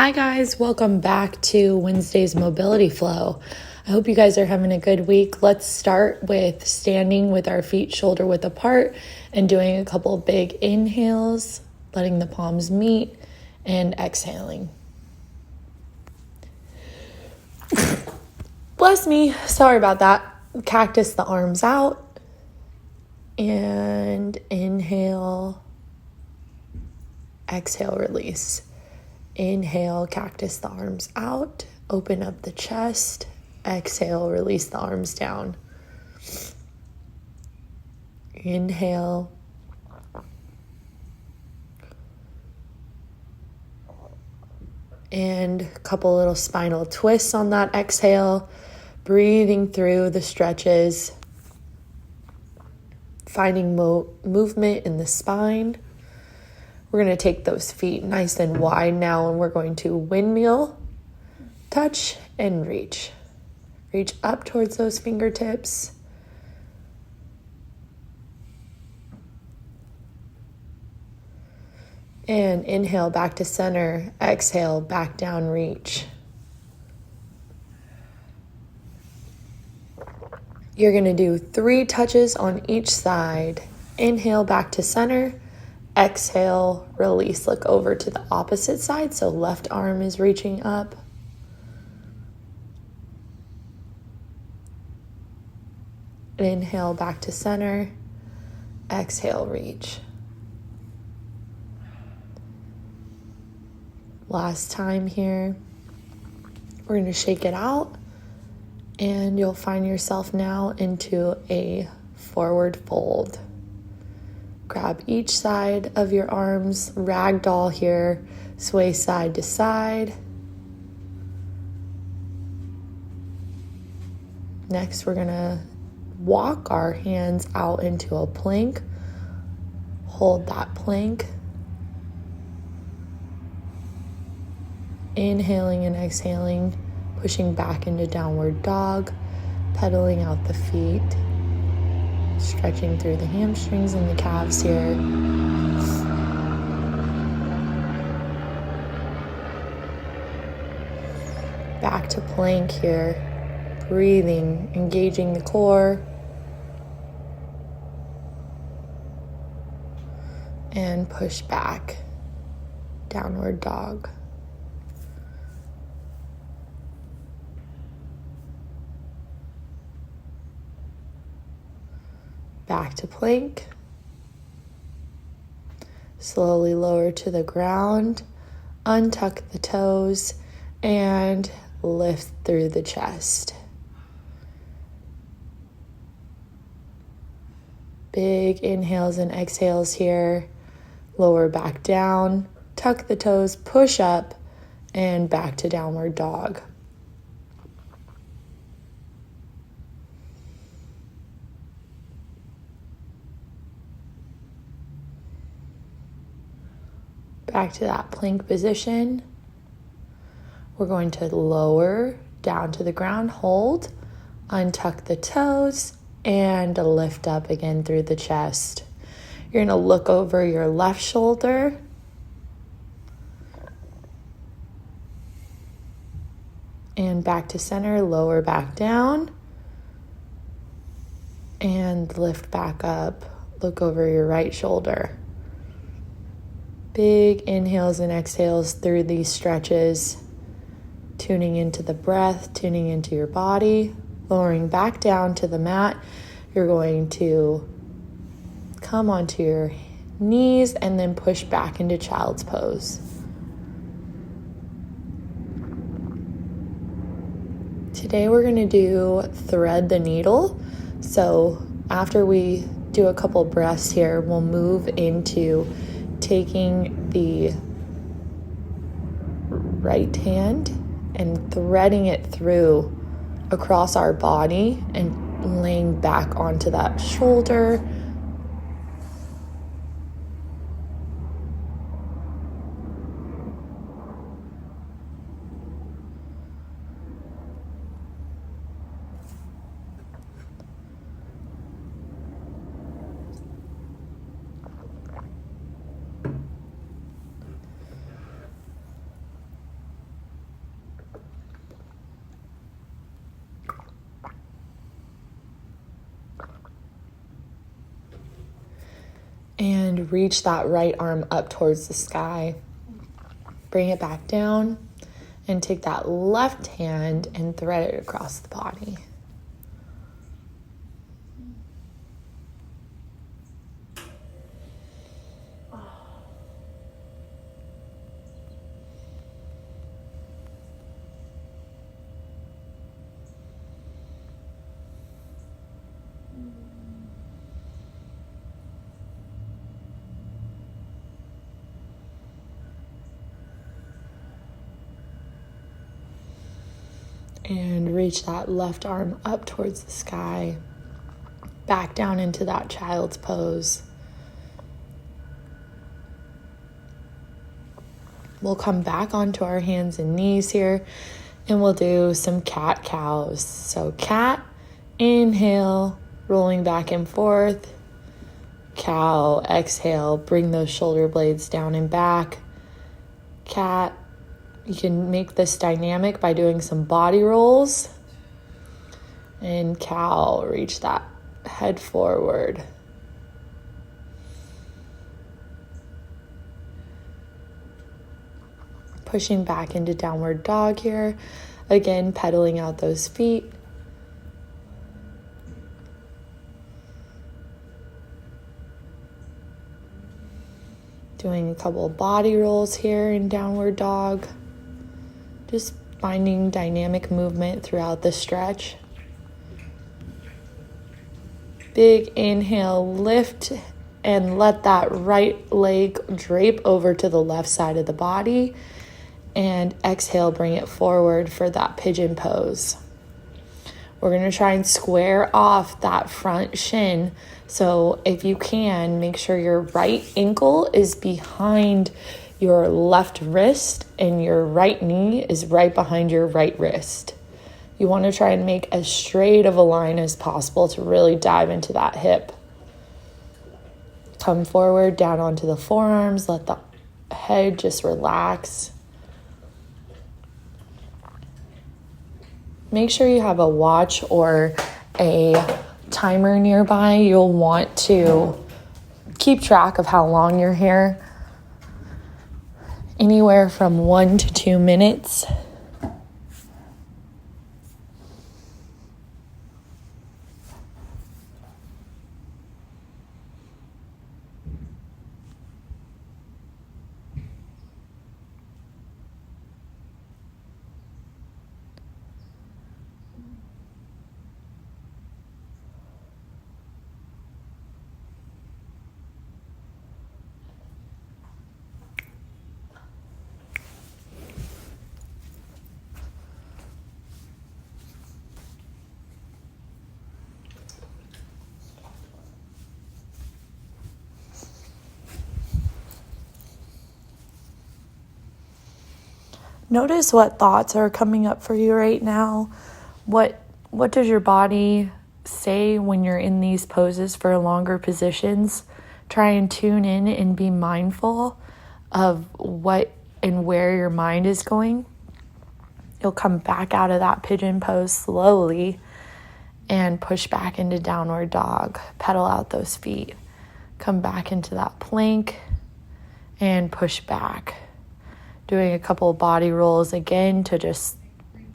Hi guys, welcome back to Wednesday's Mobility Flow. I hope you guys are having a good week. Let's start with standing with our feet shoulder width apart and doing a couple big inhales, letting the palms meet, and exhaling. Bless me, sorry about that. Cactus the arms out, and inhale, exhale, release. Inhale, cactus the arms out, open up the chest. Exhale, release the arms down. Inhale. And a couple little spinal twists on that exhale. Breathing through the stretches. Finding movement in the spine. We're going to take those feet nice and wide now, and we're going to windmill, touch, and reach. Reach up towards those fingertips. And inhale back to center. Exhale, back down, reach. You're going to do 3 touches on each side. Inhale back to center. Exhale, release. Look over to the opposite side, so left arm is reaching up. Inhale back to center. Exhale, reach. Last time here. We're going to shake it out, and you'll find yourself now into a forward fold. Grab each side of your arms, ragdoll here, sway side to side. Next, we're gonna walk our hands out into a plank. Hold that plank. Inhaling and exhaling, pushing back into downward dog, pedaling out the feet. Stretching through the hamstrings and the calves here. Back to plank here. Breathing, engaging the core. And push back. Downward dog. Back to plank. Slowly lower to the ground. Untuck the toes and lift through the chest. Big inhales and exhales here. Lower back down. Tuck the toes, push up, and back to downward dog. Back to that plank position. We're going to lower down to the ground, hold, untuck the toes, and lift up again through the chest. You're going to look over your left shoulder. And back to center, lower back down. And lift back up, look over your right shoulder. Big inhales and exhales through these stretches, tuning into the breath, tuning into your body, lowering back down to the mat. You're going to come onto your knees and then push back into child's pose. Today we're going to do thread the needle. So after we do a couple breaths here, we'll move into taking the right hand and threading it through across our body and laying back onto that shoulder. And reach that right arm up towards the sky. Bring it back down and take that left hand and thread it across the body. And reach that left arm up towards the sky, back down into that child's pose. We'll come back onto our hands and knees here, and we'll do some cat-cows. So cat, inhale, rolling back and forth. Cow, exhale, bring those shoulder blades down and back. Cat. You can make this dynamic by doing some body rolls. And cow, reach that head forward. Pushing back into downward dog here. Again, pedaling out those feet. Doing a couple of body rolls here in downward dog. Just finding dynamic movement throughout the stretch. Big inhale, lift, and let that right leg drape over to the left side of the body. And exhale, bring it forward for that pigeon pose. We're going to try and square off that front shin. So if you can, make sure your right ankle is behind your left wrist and your right knee is right behind your right wrist. You want to try and make as straight of a line as possible to really dive into that hip. Come forward, down onto the forearms. Let the head just relax. Make sure you have a watch or a timer nearby. You'll want to keep track of how long you're here. Anywhere from 1 to 2 minutes. Notice what thoughts are coming up for you right now. What does your body say when you're in these poses for longer positions? Try and tune in and be mindful of what and where your mind is going. You'll come back out of that pigeon pose slowly and push back into downward dog. Pedal out those feet. Come back into that plank and push back. Doing a couple of body rolls again to just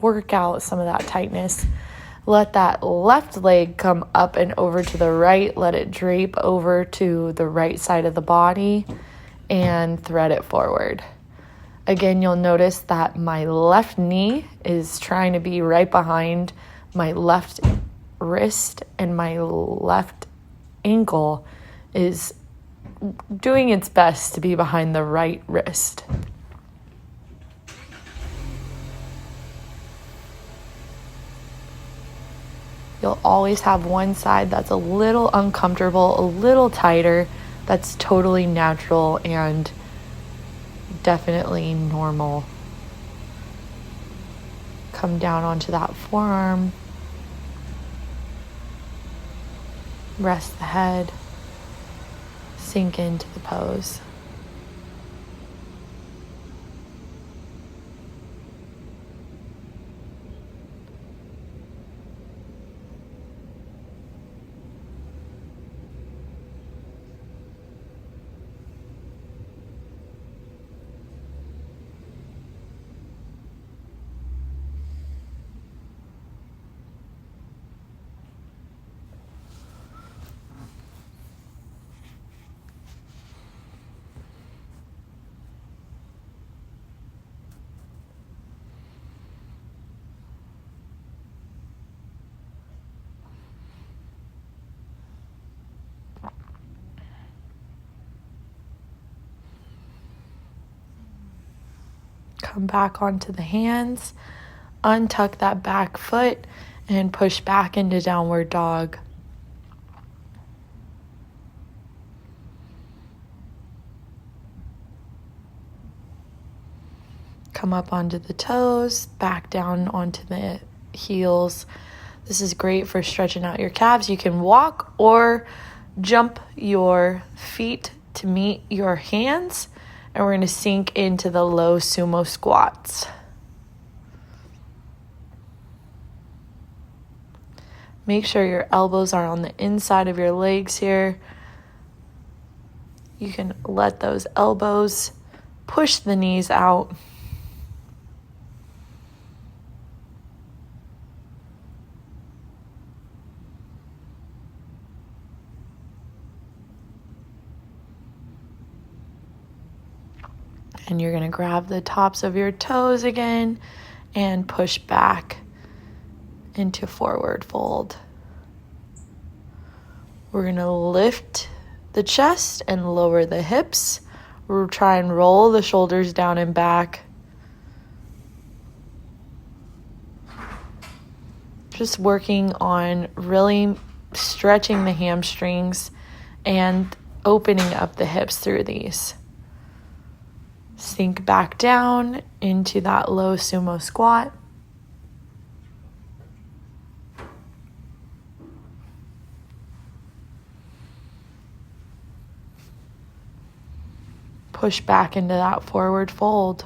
work out some of that tightness. Let that left leg come up and over to the right. Let it drape over to the right side of the body and thread it forward. Again, you'll notice that my left knee is trying to be right behind my left wrist, and my left ankle is doing its best to be behind the right wrist. You'll always have one side that's a little uncomfortable, a little tighter. That's totally natural and definitely normal. Come down onto that forearm. Rest the head. Sink into the pose. Come back onto the hands, untuck that back foot, and push back into downward dog. Come up onto the toes, back down onto the heels. This is great for stretching out your calves. You can walk or jump your feet to meet your hands, and we're going to sink into the low sumo squats. Make sure your elbows are on the inside of your legs here. You can let those elbows push the knees out. And you're going to grab the tops of your toes again and push back into forward fold. We're going to lift the chest and lower the hips. We'll try and roll the shoulders down and back. Just working on really stretching the hamstrings and opening up the hips through these. Sink back down into that low sumo squat. Push back into that forward fold.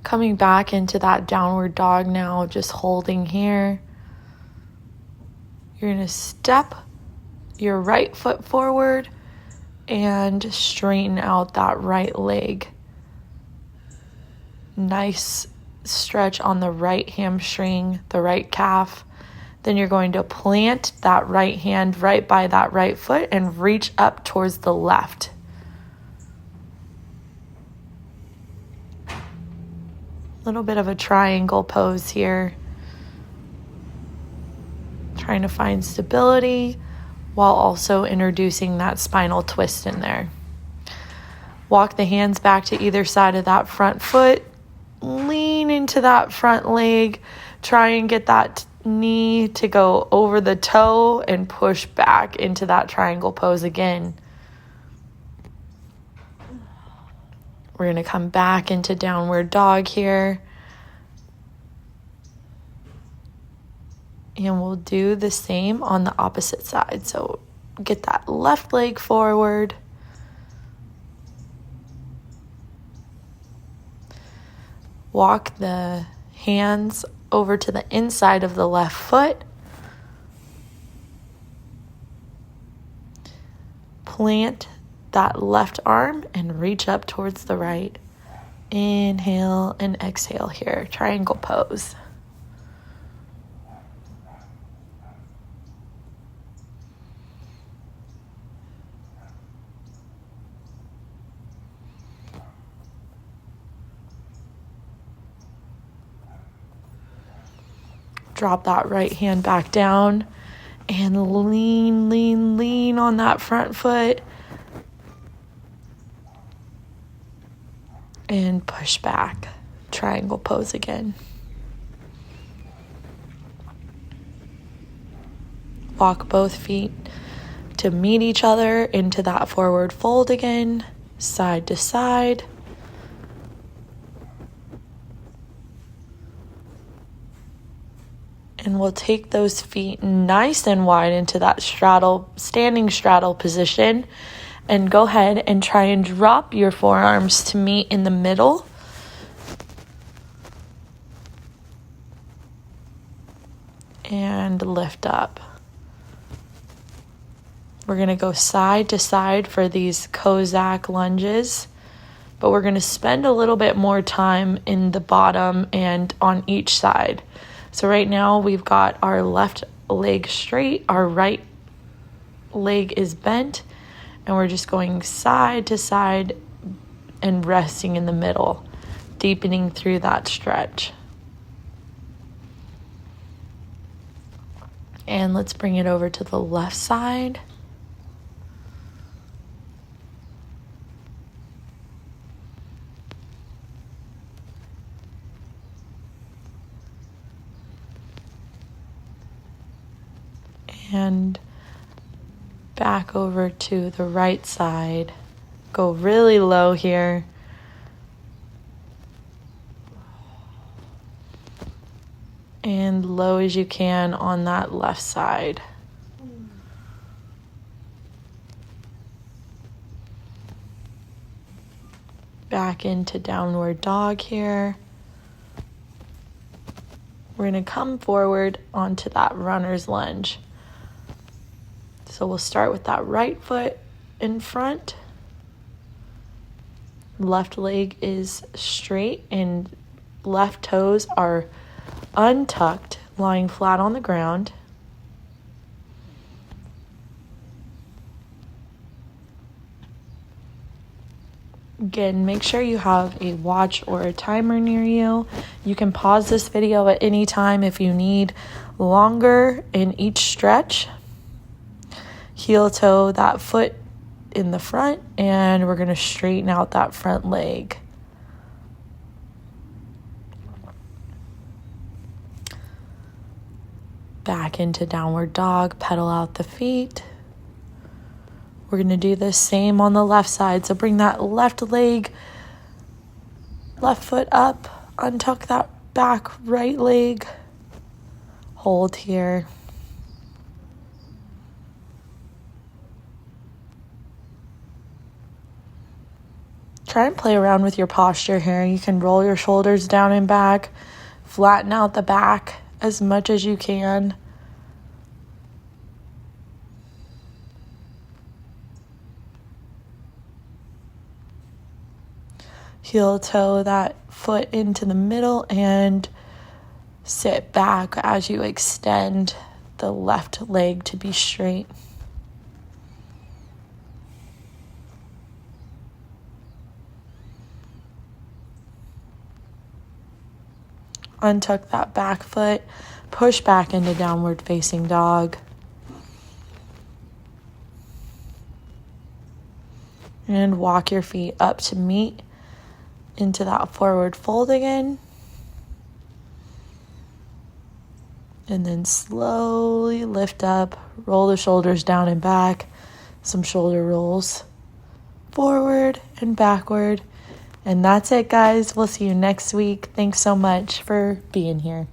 Coming back into that downward dog now, just holding here. You're going to step your right foot forward and straighten out that right leg. Nice stretch on the right hamstring, the right calf. Then you're going to plant that right hand right by that right foot and reach up towards the left. A little bit of a triangle pose here. Trying to find stability while also introducing that spinal twist in there. Walk the hands back to either side of that front foot. Lean into that front leg. Try and get that knee to go over the toe and push back into that triangle pose again. We're going to come back into downward dog here. And we'll do the same on the opposite side. So get that left leg forward. Walk the hands over to the inside of the left foot. Plant that left arm and reach up towards the right. Inhale and exhale here. Triangle pose. Drop that right hand back down and lean on that front foot. And push back. Triangle pose again. Walk both feet to meet each other into that forward fold again, side to side. And we'll take those feet nice and wide into that standing straddle position. And go ahead and try and drop your forearms to meet in the middle. And lift up. We're going to go side to side for these Kozak lunges. But we're going to spend a little bit more time in the bottom and on each side. So right now we've got our left leg straight, our right leg is bent, and we're just going side to side and resting in the middle, deepening through that stretch. And let's bring it over to the left side. and back over to the right side. Go really low here. And low as you can on that left side. Back into downward dog here. We're going to come forward onto that runner's lunge. So we'll start with that right foot in front. Left leg is straight and left toes are untucked, lying flat on the ground. Again, make sure you have a watch or a timer near you. You can pause this video at any time if you need longer in each stretch. Heel toe that foot in the front, and we're going to straighten out that front leg. Back into downward dog, pedal out the feet. We're going to do the same on the left side. So bring that left leg, left foot up, untuck that back right leg. Hold here. Try and play around with your posture here. You can roll your shoulders down and back, flatten out the back as much as you can. Heel toe that foot into the middle and sit back as you extend the left leg to be straight. Untuck that back foot, push back into downward facing dog. And walk your feet up to meet into that forward fold again. And then slowly lift up, roll the shoulders down and back. Some shoulder rolls forward and backward. And that's it, guys. We'll see you next week. Thanks so much for being here.